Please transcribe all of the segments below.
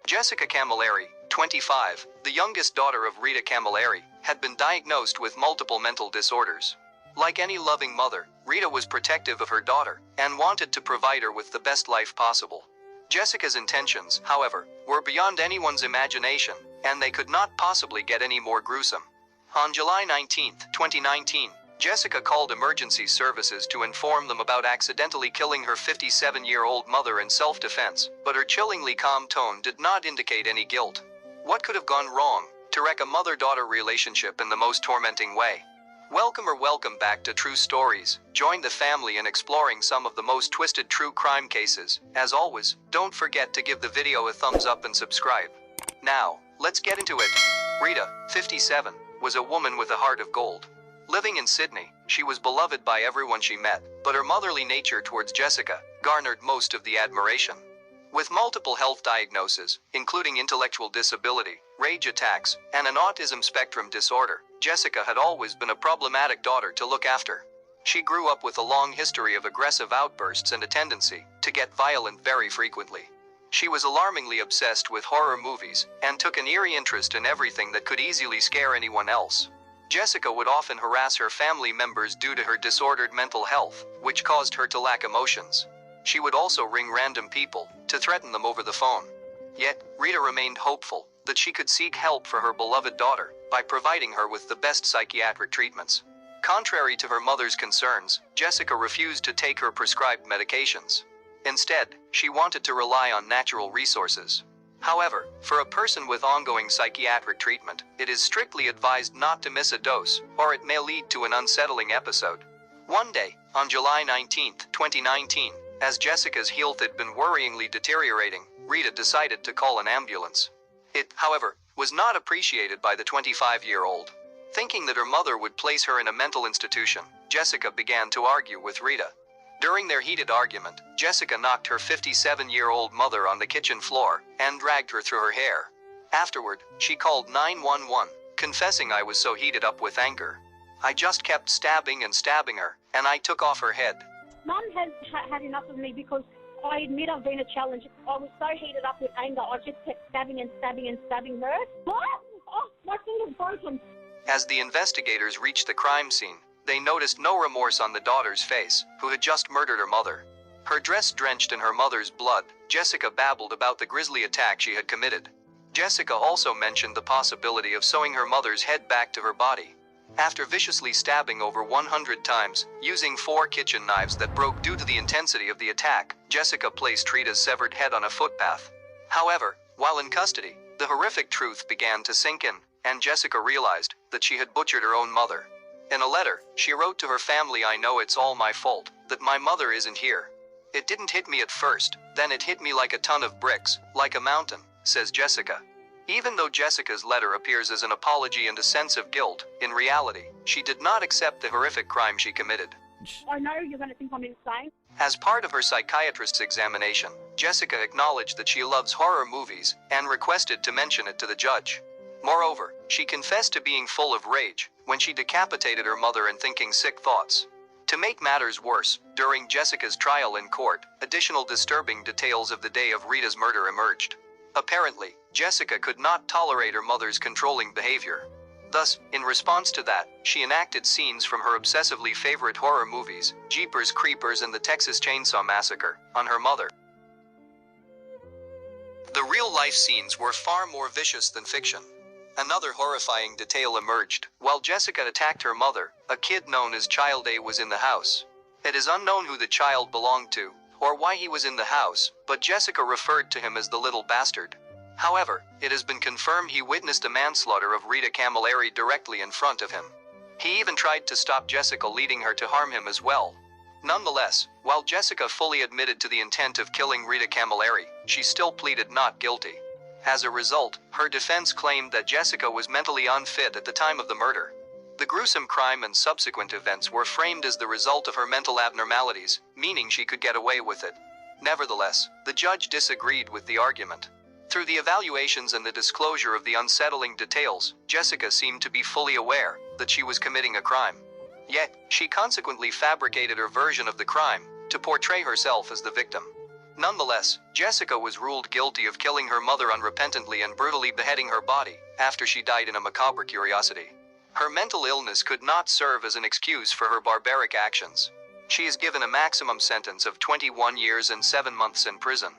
Jessica Camilleri, 25, the youngest daughter of Rita Camilleri, had been diagnosed with multiple mental disorders. Like any loving mother, Rita was protective of her daughter and wanted to provide her with the best life possible. Jessica's intentions, however, were beyond anyone's imagination, and they could not possibly get any more gruesome. On July 19, 2019, Jessica called emergency services to inform them about accidentally killing her 57-year-old mother in self-defense, but her chillingly calm tone did not indicate any guilt. What could have gone wrong to wreck a mother-daughter relationship in the most tormenting way? Welcome back to True Stories. Join the family in exploring some of the most twisted true crime cases. As always, don't forget to give the video a thumbs up and subscribe. Now, let's get into it. Rita, 57, was a woman with a heart of gold. Living in Sydney, she was beloved by everyone she met, but her motherly nature towards Jessica garnered most of the admiration. With multiple health diagnoses, including intellectual disability, rage attacks, and an autism spectrum disorder, Jessica had always been a problematic daughter to look after. She grew up with a long history of aggressive outbursts and a tendency to get violent very frequently. She was alarmingly obsessed with horror movies and took an eerie interest in everything that could easily scare anyone else. Jessica would often harass her family members due to her disordered mental health, which caused her to lack emotions. She would also ring random people to threaten them over the phone. Yet, Rita remained hopeful that she could seek help for her beloved daughter by providing her with the best psychiatric treatments. Contrary to her mother's concerns, Jessica refused to take her prescribed medications. Instead, she wanted to rely on natural resources. However, for a person with ongoing psychiatric treatment, it is strictly advised not to miss a dose, or it may lead to an unsettling episode. One day, on July 19, 2019, as Jessica's health had been worryingly deteriorating, Rita decided to call an ambulance. It, however, was not appreciated by the 25-year-old. Thinking that her mother would place her in a mental institution, Jessica began to argue with Rita. During their heated argument, Jessica knocked her 57-year-old mother on the kitchen floor and dragged her through her hair. Afterward, she called 911, confessing, "I was so heated up with anger. I just kept stabbing her, and I took off her head." Mum has had enough of me because I admit I've been a challenge. I was so heated up with anger, I just kept stabbing her. What? Oh, my finger's broken. As the investigators reached the crime scene, they noticed no remorse on the daughter's face, who had just murdered her mother. Her dress drenched in her mother's blood, Jessica babbled about the grisly attack she had committed. Jessica also mentioned the possibility of sewing her mother's head back to her body. After viciously stabbing over 100 times, using 4 kitchen knives that broke due to the intensity of the attack, Jessica placed Rita's severed head on a footpath. However, while in custody, the horrific truth began to sink in, and Jessica realized that she had butchered her own mother. In a letter, she wrote to her family, "I know it's all my fault, that my mother isn't here. It didn't hit me at first, then it hit me like a ton of bricks, like a mountain," says Jessica. Even though Jessica's letter appears as an apology and a sense of guilt, in reality, she did not accept the horrific crime she committed. I know you're going to think I'm insane. As part of her psychiatrist's examination, Jessica acknowledged that she loves horror movies and requested to mention it to the judge. Moreover, she confessed to being full of rage when she decapitated her mother and thinking sick thoughts. To make matters worse, during Jessica's trial in court, additional disturbing details of the day of Rita's murder emerged. Apparently, Jessica could not tolerate her mother's controlling behavior. Thus, in response to that, she enacted scenes from her obsessively favorite horror movies, Jeepers Creepers and the Texas Chainsaw Massacre, on her mother. The real-life scenes were far more vicious than fiction. Another horrifying detail emerged. While Jessica attacked her mother, a kid known as Child A was in the house. It is unknown who the child belonged to, or why he was in the house, but Jessica referred to him as the little bastard. However, it has been confirmed he witnessed a manslaughter of Rita Camilleri directly in front of him. He even tried to stop Jessica, leading her to harm him as well. Nonetheless, while Jessica fully admitted to the intent of killing Rita Camilleri, she still pleaded not guilty. As a result, her defense claimed that Jessica was mentally unfit at the time of the murder. The gruesome crime and subsequent events were framed as the result of her mental abnormalities, meaning she could get away with it. Nevertheless, the judge disagreed with the argument. Through the evaluations and the disclosure of the unsettling details, Jessica seemed to be fully aware that she was committing a crime. Yet, she consequently fabricated her version of the crime to portray herself as the victim. Nonetheless, Jessica was ruled guilty of killing her mother unrepentantly and brutally beheading her body after she died in a macabre curiosity. Her mental illness could not serve as an excuse for her barbaric actions. She is given a maximum sentence of 21 years and 7 months in prison.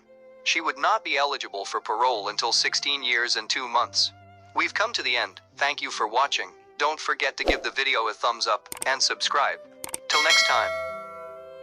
She would not be eligible for parole until 16 years and 2 months. We've come to the end. Thank you for watching. Don't forget to give the video a thumbs up and subscribe. Till next time.